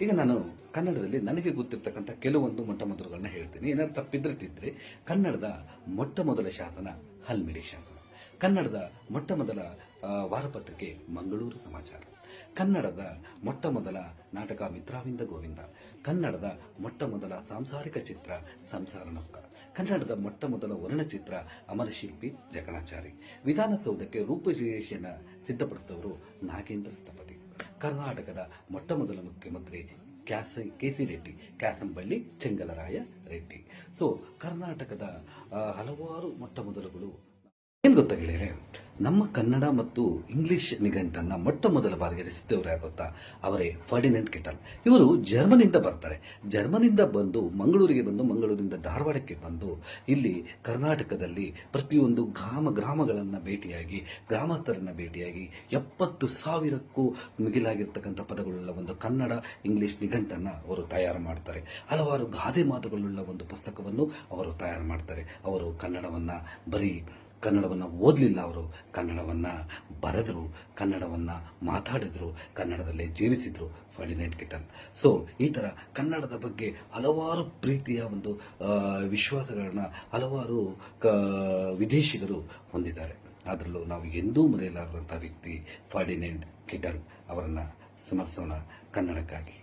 ಈಗ ನಾನು ಕನ್ನಡದಲ್ಲಿ ನನಗೆ ಗೊತ್ತಿರ್ತಕ್ಕಂಥ ಕೆಲವೊಂದು ಮೊಟ್ಟಮೊದಲುಗಳನ್ನ ಹೇಳ್ತೀನಿ. ಏನಾದ್ರು ತಪ್ಪಿದ್ರೆ ತಿದ್ರಿ. ಕನ್ನಡದ ಮೊಟ್ಟಮೊದಲ ಶಾಸನ ಹಲ್ಮಿಡಿ ಶಾಸನ. ಕನ್ನಡದ ಮೊಟ್ಟಮೊದಲ ವಾರಪತ್ರಿಕೆ ಮಂಗಳೂರು ಸಮಾಚಾರ. ಕನ್ನಡದ ಮೊಟ್ಟಮೊದಲ ನಾಟಕ ಮಿತ್ರಾವಿಂದ ಗೋವಿಂದ. ಕನ್ನಡದ ಮೊಟ್ಟಮೊದಲ ಸಾಂಸಾರಿಕ ಚಿತ್ರ ಸಂಸಾರ ನೌಕ. ಕನ್ನಡದ ಮೊಟ್ಟಮೊದಲ ವರ್ಣಚಿತ್ರ ಅಮರಶಿಲ್ಪಿ ಜಕಣಾಚಾರಿ. ವಿಧಾನಸೌಧಕ್ಕೆ ರೂಪುರೇಷೆಯನ್ನು ಸಿದ್ಧಪಡಿಸಿದವರು ನಾಗೇಂದ್ರ ಸ್ಥಪತಿ. ಕರ್ನಾಟಕದ ಮೊಟ್ಟಮೊದಲ ಮುಖ್ಯಮಂತ್ರಿ ಕೆ.ಸಿ. ರೆಡ್ಡಿ, ಕ್ಯಾಸಂಬಳ್ಳಿ ಚೆಂಗಲರಾಯ ರೆಡ್ಡಿ. ಸೊ ಕರ್ನಾಟಕದ ಹಲವಾರು ಮೊಟ್ಟಮೊದಲುಗಳು ಏನ್ ಗೊತ್ತಾ ಗೆಳೆಯರೆ, ನಮ್ಮ ಕನ್ನಡ ಮತ್ತು ಇಂಗ್ಲಿಷ್ ನಿಘಂಟನ್ನ ಮೊಟ್ಟ ಮೊದಲ ಬಾರಿಗೆ ರಚಿಸಿದವರು ಯಾಗೊತ್ತಾ? ಅವರೇ ಫರ್ಡಿನೆಂಟ್ ಕಿಟಲ್. ಇವರು ಜರ್ಮನಿಂದ ಬರ್ತಾರೆ. ಜರ್ಮನಿಂದ ಬಂದು ಮಂಗಳೂರಿಗೆ ಬಂದು, ಮಂಗಳೂರಿನಿಂದ ಧಾರವಾಡಕ್ಕೆ ಬಂದು ಇಲ್ಲಿ ಕರ್ನಾಟಕದಲ್ಲಿ ಪ್ರತಿಯೊಂದು ಗ್ರಾಮಗಳನ್ನು ಭೇಟಿಯಾಗಿ, ಗ್ರಾಮಸ್ಥರನ್ನ ಭೇಟಿಯಾಗಿ 70,000ಕ್ಕೂ ಮಿಗಿಲಾಗಿರ್ತಕ್ಕಂಥ ಪದಗಳುಳ್ಳ ಒಂದು ಕನ್ನಡ ಇಂಗ್ಲಿಷ್ ನಿಘಂಟನ್ನ ಅವರು ತಯಾರು ಮಾಡ್ತಾರೆ. ಹಲವಾರು ಗಾದೆ ಮಾತುಗಳುಳ್ಳ ಒಂದು ಪುಸ್ತಕವನ್ನು ಅವರು ತಯಾರು ಮಾಡ್ತಾರೆ. ಅವರು ಕನ್ನಡವನ್ನು ಓದಲಿಲ್ಲ, ಅವರು ಕನ್ನಡವನ್ನು ಬರೆದರು, ಕನ್ನಡವನ್ನು ಮಾತಾಡಿದ್ರು, ಕನ್ನಡದಲ್ಲೇ ಜೀವಿಸಿದ್ರು ಫರ್ಡಿನೆಂಟ್ ಕಿಟಲ್. ಸೊ ಈ ಥರ ಕನ್ನಡದ ಬಗ್ಗೆ ಹಲವಾರು ಪ್ರೀತಿಯ ಒಂದು ವಿಶ್ವಾಸಗಳನ್ನ ಹಲವಾರು ವಿದೇಶಿಗರು ಹೊಂದಿದ್ದಾರೆ. ಅದರಲ್ಲೂ ನಾವು ಎಂದೂ ಮರೆಯಲಾರದಂಥ ವ್ಯಕ್ತಿ ಫರ್ಡಿನೆಂಟ್ ಕಿಟಲ್. ಅವರನ್ನು ಸ್ಮರಿಸೋಣ ಕನ್ನಡಕ್ಕಾಗಿ.